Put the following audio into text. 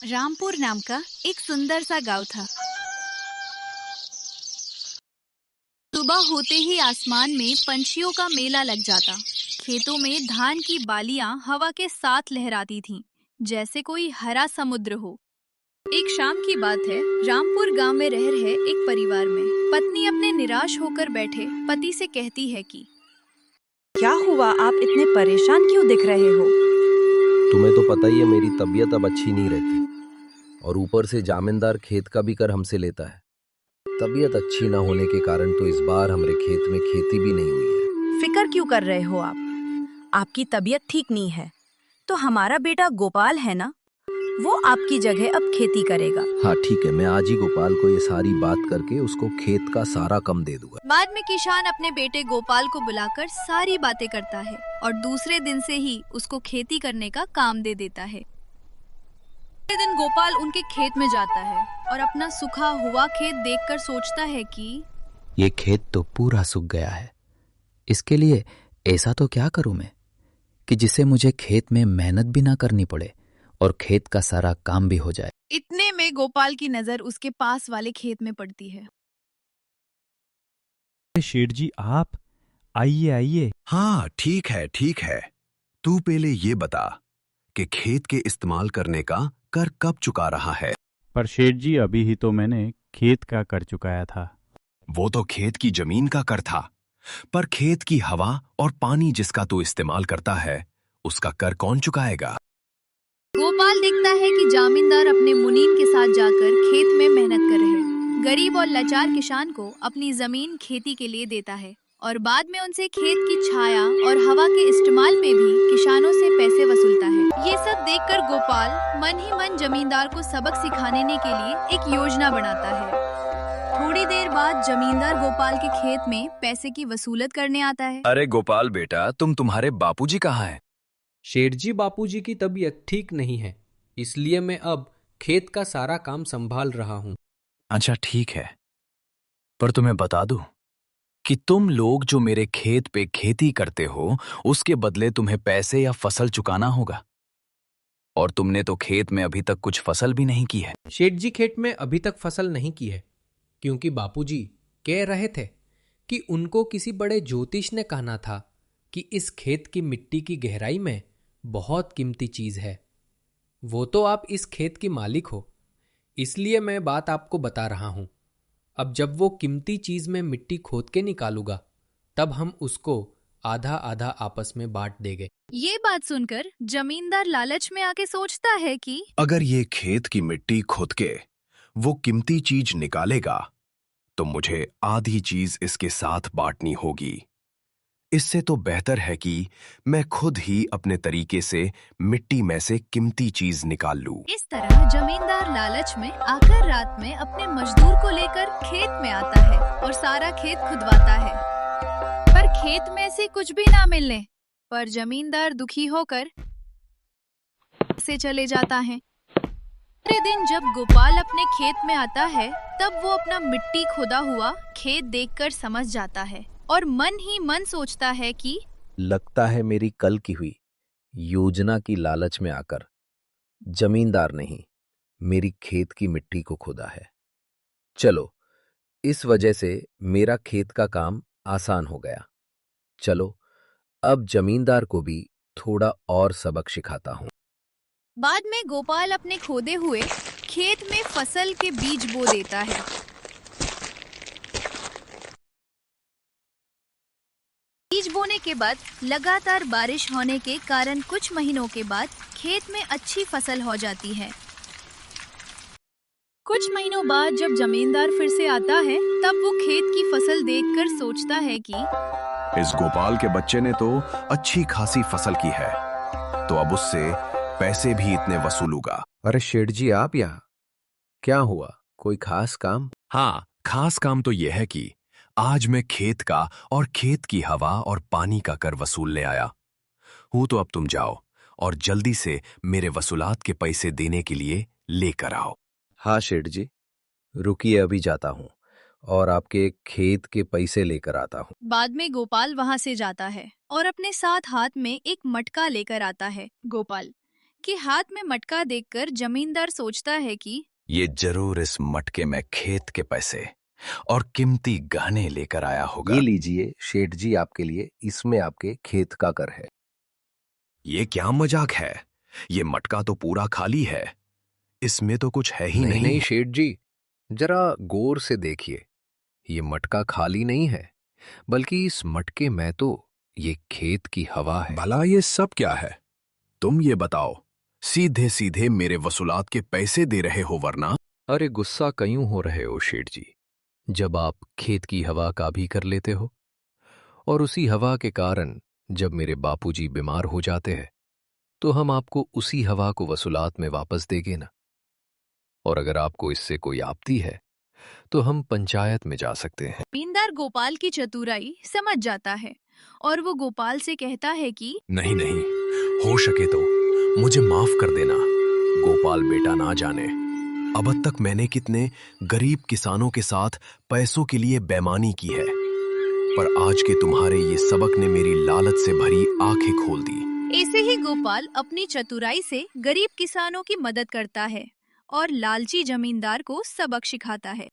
रामपुर नाम का एक सुंदर सा गांव था। सुबह होते ही आसमान में पंछियों का मेला लग जाता। खेतों में धान की बालियां हवा के साथ लहराती थीं, जैसे कोई हरा समुद्र हो। एक शाम की बात है। रामपुर गांव में रह रहे एक परिवार में पत्नी अपने निराश होकर बैठे पति से कहती है कि क्या हुआ, आप इतने परेशान क्यों दिख रहे हो? तुम्हें तो पता ही है मेरी तबीयत अब अच्छी नहीं रहती, और ऊपर से जामींदार खेत का भी कर हमसे लेता है। तबीयत अच्छी ना होने के कारण तो इस बार हमारे खेत में खेती भी नहीं हुई है। फिक्र क्यों कर रहे हो आप? आपकी तबीयत ठीक नहीं है तो हमारा बेटा गोपाल है ना, वो आपकी जगह अब खेती करेगा। हाँ ठीक है, मैं आज ही गोपाल को ये सारी बात करके उसको खेत का सारा कम दे दूंगा। बाद में किसान अपने बेटे गोपाल को बुलाकर सारी बातें करता है और दूसरे दिन से ही उसको खेती करने का काम दे देता है। अगले दिन गोपाल उनके खेत में जाता है और अपना सूखा हुआ खेत देखकर सोचता है कि ये खेत तो पूरा सूख गया है। इसके लिए ऐसा तो क्या करूं मैं कि जिससे मुझे खेत में मेहनत भी ना करनी पड़े और खेत का सारा काम भी हो जाए। इतने में गोपाल की नजर उसके पास वाले खेत में पड़ती है। शेठ जी, आप आइए आइए। हाँ ठीक है। तू पहले ये बता कि खेत के इस्तेमाल करने का कर कब चुका रहा है? पर शेठ जी, अभी ही तो मैंने खेत का कर चुकाया था। वो तो खेत की जमीन का कर था, पर खेत की हवा और पानी जिसका तू इस्तेमाल करता है उसका कर कौन चुकाएगा? गोपाल देखता है कि जामींदार अपने मुनीम के साथ जाकर खेत में मेहनत कर रहे हैं। गरीब और लाचार किसान को अपनी जमीन खेती के लिए देता है और बाद में उनसे खेत की छाया और हवा के इस्तेमाल में भी किसानों से पैसे वसूलता है। ये सब देखकर गोपाल मन ही मन जमींदार को सबक सिखाने के लिए एक योजना बनाता है। थोड़ी देर बाद जमींदार गोपाल के खेत में पैसे की वसूलत करने आता है। अरे गोपाल बेटा, तुम्हारे बापूजी कहाँ हैं? शेठ जी, बापूजी की तबीयत ठीक नहीं है, इसलिए मैं अब खेत का सारा काम संभाल रहा हूँ। अच्छा ठीक है, पर तुम्हें बता दूं कि तुम लोग जो मेरे खेत पे खेती करते हो उसके बदले तुम्हें पैसे या फसल चुकाना होगा, और तुमने तो खेत में अभी तक कुछ फसल भी नहीं की है। शेठ जी, खेत में अभी तक फसल नहीं की है क्योंकि बापूजी कह रहे थे कि उनको किसी बड़े ज्योतिष ने कहना था कि इस खेत की मिट्टी की गहराई में बहुत कीमती चीज है। वो तो आप इस खेत की मालिक हो, इसलिए मैं बात आपको बता रहा हूं। अब जब वो कीमती चीज में मिट्टी खोद के निकालूंगा तब हम उसको आधा आधा आपस में बांट देंगे। ये बात सुनकर जमींदार लालच में आके सोचता है कि अगर ये खेत की मिट्टी खोद के वो कीमती चीज निकालेगा तो मुझे आधी चीज इसके साथ बांटनी होगी। इससे तो बेहतर है कि मैं खुद ही अपने तरीके से मिट्टी में से कीमती चीज निकाल लूं। इस तरह जमींदार लालच में आकर रात में अपने मजदूर को लेकर खेत में आता है और सारा खेत खुदवाता है, पर खेत में से कुछ भी ना मिलने पर जमींदार दुखी होकर से चले जाता है। अगले दिन जब गोपाल अपने खेत में आता है तब वो अपना मिट्टी खोदा हुआ खेत देखकर समझ जाता है और मन ही मन सोचता है कि लगता है मेरी कल की हुई योजना की लालच में आकर जमींदार ने ही मेरी खेत की मिट्टी को खोदा है। चलो, इस वजह से मेरा खेत का काम आसान हो गया। चलो, अब जमींदार को भी थोड़ा और सबक सिखाता हूँ। बाद में गोपाल अपने खोदे हुए खेत में फसल के बीज बो देता है। बीज बोने के बाद लगातार बारिश होने के कारण कुछ महीनों के बाद खेत में अच्छी फसल हो जाती है। कुछ महीनों बाद जब जमींदार फिर से आता है तब वो खेत की फसल देखकर सोचता है कि इस गोपाल के बच्चे ने तो अच्छी खासी फसल की है, तो अब उससे पैसे भी इतने वसूलूंगा। अरे शेठ जी, आप यहाँ क्या हुआ? कोई खास काम? हाँ, खास काम तो यह है कि आज मैं खेत का और खेत की हवा और पानी का कर वसूलने आया हूँ। तो अब तुम जाओ और जल्दी से मेरे वसूलात के पैसे देने के लिए लेकर आओ। हाँ शेठ जी, रुकिए, अभी जाता हूँ और आपके खेत के पैसे लेकर आता हूँ। बाद में गोपाल वहां से जाता है और अपने साथ हाथ में एक मटका लेकर आता है। गोपाल कि हाथ में मटका देखकर जमींदार सोचता है कि ये जरूर इस मटके में खेत के पैसे और कीमती गहने लेकर आया होगा। ये लीजिए शेठ जी आपके लिए, इसमें आपके खेत का कर है। ये क्या मजाक है? ये मटका तो पूरा खाली है, इसमें तो कुछ है ही नहीं। नहीं शेठ जी, जरा गौर से देखिए, ये मटका खाली नहीं है, बल्कि इस मटके में तो ये खेत की हवा है। भला ये सब क्या है? तुम ये बताओ, सीधे सीधे मेरे वसूलात के पैसे दे रहे हो वरना? अरे गुस्सा क्यों हो रहे हो शेठ जी, जब आप खेत की हवा का भी कर लेते हो, और उसी हवा के कारण जब मेरे बापूजी बीमार हो जाते हैं तो हम आपको उसी हवा को वसूलात में वापस देंगे ना। और अगर आपको इससे कोई आपत्ति है तो हम पंचायत में जा सकते हैं। जमींदार गोपाल की चतुराई समझ जाता है और वो गोपाल से कहता है कि नहीं नहीं, हो सके तो मुझे माफ कर देना। गोपाल बेटा ना जाने अब तक मैंने कितने गरीब किसानों के साथ पैसों के लिए बेईमानी की है, पर आज के तुम्हारे ये सबक ने मेरी लालच से भरी आंखें खोल दी। ऐसे ही गोपाल अपनी चतुराई से गरीब किसानों की मदद करता है और लालची जमींदार को सबक सिखाता है।